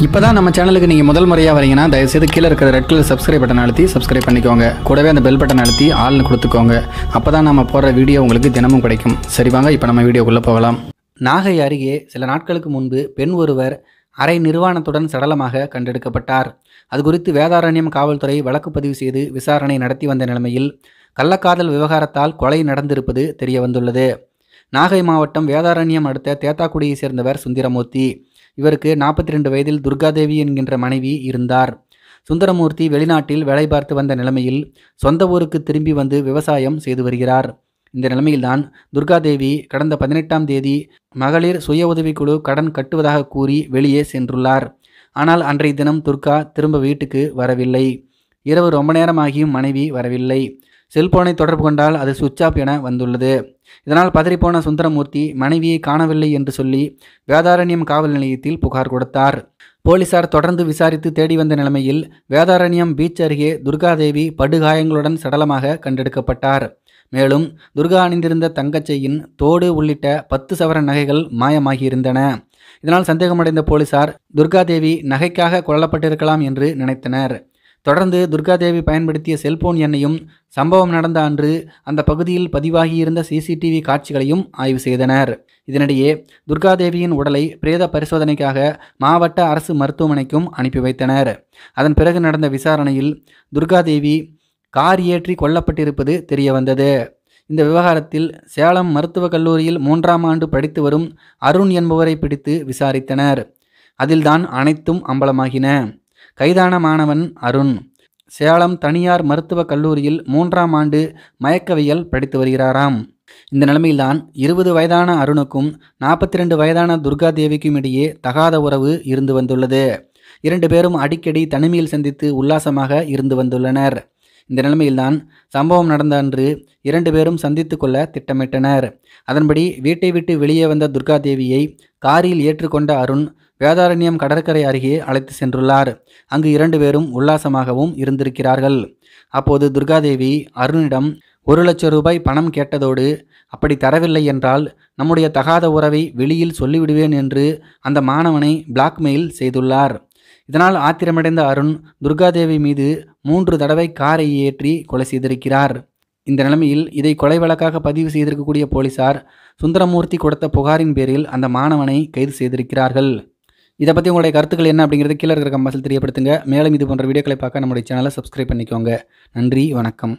இப்போதான் நம்ம சேனலுக்கு நீங்கள் முதல் முறையாக வரீங்கன்னா தயவுசெய்து கீழே இருக்கிற ரெட் கலர் சப்ஸ்கிரைப் பட்டன் அழுத்தி சப்ஸ்கிரைப் பண்ணிக்கோங்க. கூடவே அந்த பெல் பட்டன் அழுத்தி ஆள்னு கொடுத்துக்கோங்க. அப்போ தான் நம்ம போடுற வீடியோ உங்களுக்கு தினமும் கிடைக்கும். சரி வாங்க இப்போ நம்ம வீடியோக்குள்ளே போகலாம். நாகை அருகே சில நாட்களுக்கு முன்பு பெண் ஒருவர் அரை நிர்வாணத்துடன் சடலமாக கண்டெடுக்கப்பட்டார். அது குறித்து வேதாரண்யம் காவல்துறை வழக்கு பதிவு செய்து விசாரணை நடத்தி வந்த நிலைமையில் கள்ளக்காதல் விவகாரத்தால் கொலை நடந்திருப்பது தெரிய வந்துள்ளது. நாகை மாவட்டம் வேதாரண்யம் அடுத்த தேத்தாக்குடியை சேர்ந்தவர் சுந்தரமூர்த்தி. இவருக்கு 42 வயதில் துர்காதேவி என்கின்ற மனைவி இருந்தார். சுந்தரமூர்த்தி வெளிநாட்டில் வேலை பார்த்து வந்த நிலைமையில் சொந்த ஊருக்கு திரும்பி வந்து விவசாயம் செய்து வருகிறார். இந்த நிலைமையில்தான் துர்காதேவி கடந்த 18ஆம் தேதி மகளிர் சுய உதவிக்குழு கடன் கட்டுவதாக கூறி வெளியே சென்றுள்ளார். ஆனால் அன்றைய தினம் துர்கா திரும்ப வீட்டுக்கு வரவில்லை. இரவு ரொம்ப நேரமாகியும் மனைவி வரவில்லை. செல்போனை தொடர்பு கொண்டால் அது சுவிட்ச் ஆஃப் என வந்துள்ளது. இதனால் பதறிப்போன சுந்தரமூர்த்தி மனைவியை காணவில்லை என்று சொல்லி வேதாரண்யம் காவல் நிலையத்தில் புகார் கொடுத்தார். போலீசார் தொடர்ந்து விசாரித்து தேடி வந்த நிலைமையில் வேதாரண்யம் பீச் அருகே துர்காதேவி படுகாயங்களுடன் சடலமாக கண்டெடுக்கப்பட்டார். மேலும் துர்கா அணிந்திருந்த தங்கச்செயின், தோடு உள்ளிட்ட 10 சவரன் நகைகள் மாயமாகியிருந்தன. இதனால் சந்தேகமடைந்த போலீசார் துர்காதேவி நகைக்காக கொல்லப்பட்டிருக்கலாம் என்று நினைத்தனர். தொடர்ந்து துர்காதேவி பயன்படுத்திய செல்போன் எண்ணையும் சம்பவம் நடந்த அன்று அந்த பகுதியில் பதிவாகியிருந்த சிசிடிவி காட்சிகளையும் ஆய்வு செய்தனர். இதனிடையே துர்காதேவியின் உடலை பிரேத பரிசோதனைக்காக மாவட்ட அரசு மருத்துவமனைக்கும் அனுப்பி வைத்தனர். அதன் பிறகு நடந்த விசாரணையில் துர்காதேவி கார் ஏற்றி கொல்லப்பட்டிருப்பது தெரிய வந்தது. இந்த விவகாரத்தில் சேலம் மருத்துவக் கல்லூரியில் 3ஆம் ஆண்டு படித்து வரும் அருண் என்பவரை பிடித்து விசாரித்தனர். அதில்தான் அனைத்தும் அம்பலமாகின. கைதான மாணவன் அருண் சேலம் தனியார் மருத்துவக் கல்லூரியில் 3ஆம் ஆண்டு மயக்கவியல் படித்து வருகிறாராம். இந்த நிலைமையில்தான் 20 வயதான அருணுக்கும் 42 வயதான துர்காதேவிக்கும் இடையே தகாத உறவு இருந்து வந்துள்ளது. 2 பேரும் அடிக்கடி தனிமையில் சந்தித்து உல்லாசமாக இருந்து வந்துள்ளனர். இந்த நிலைமையில்தான் சம்பவம் நடந்த அன்று 2 பேரும் சந்தித்து கொள்ள திட்டமிட்டனர். அதன்படி வீட்டை விட்டு வெளியே வந்த துர்காதேவியை காரில் ஏற்றுக்கொண்ட அருண் வேதாரண்யம் கடற்கரை அருகே அழைத்து சென்றுள்ளார். அங்கு 2 பேரும் உல்லாசமாகவும் இருந்திருக்கிறார்கள். அப்போது துர்காதேவி அருணிடம் 1 லட்சம் ரூபாய் பணம் கேட்டதோடு அப்படி தரவில்லை என்றால் நம்முடைய தகாத உறவை வெளியில் சொல்லிவிடுவேன் என்று அந்த மாணவனை பிளாக்மெயில் செய்துள்ளார். இதனால் ஆத்திரமடைந்த அருண் துர்காதேவி மீது 3 தடவை காரை ஏற்றி கொலை செய்திருக்கிறார். இந்த நிலைமையில் இதை கொலை வழக்காக பதிவு செய்திருக்கக்கூடிய போலீசார் சுந்தரமூர்த்தி கொடுத்த புகாரின் பேரில் அந்த மாணவனை கைது செய்திருக்கிறார்கள். இதை பற்றி உங்களுடைய கருத்துக்கள் என்ன அப்படிங்கிறது கீழே இருக்கிற கமெண்ட்ஸில் தெரியப்படுத்துங்க. மேலும் இது போன்ற வீடியோக்களை பார்க்க நம்முடைய சேனலை சப்ஸ்கிரைப் பண்ணிக்கோங்க. நன்றி, வணக்கம்.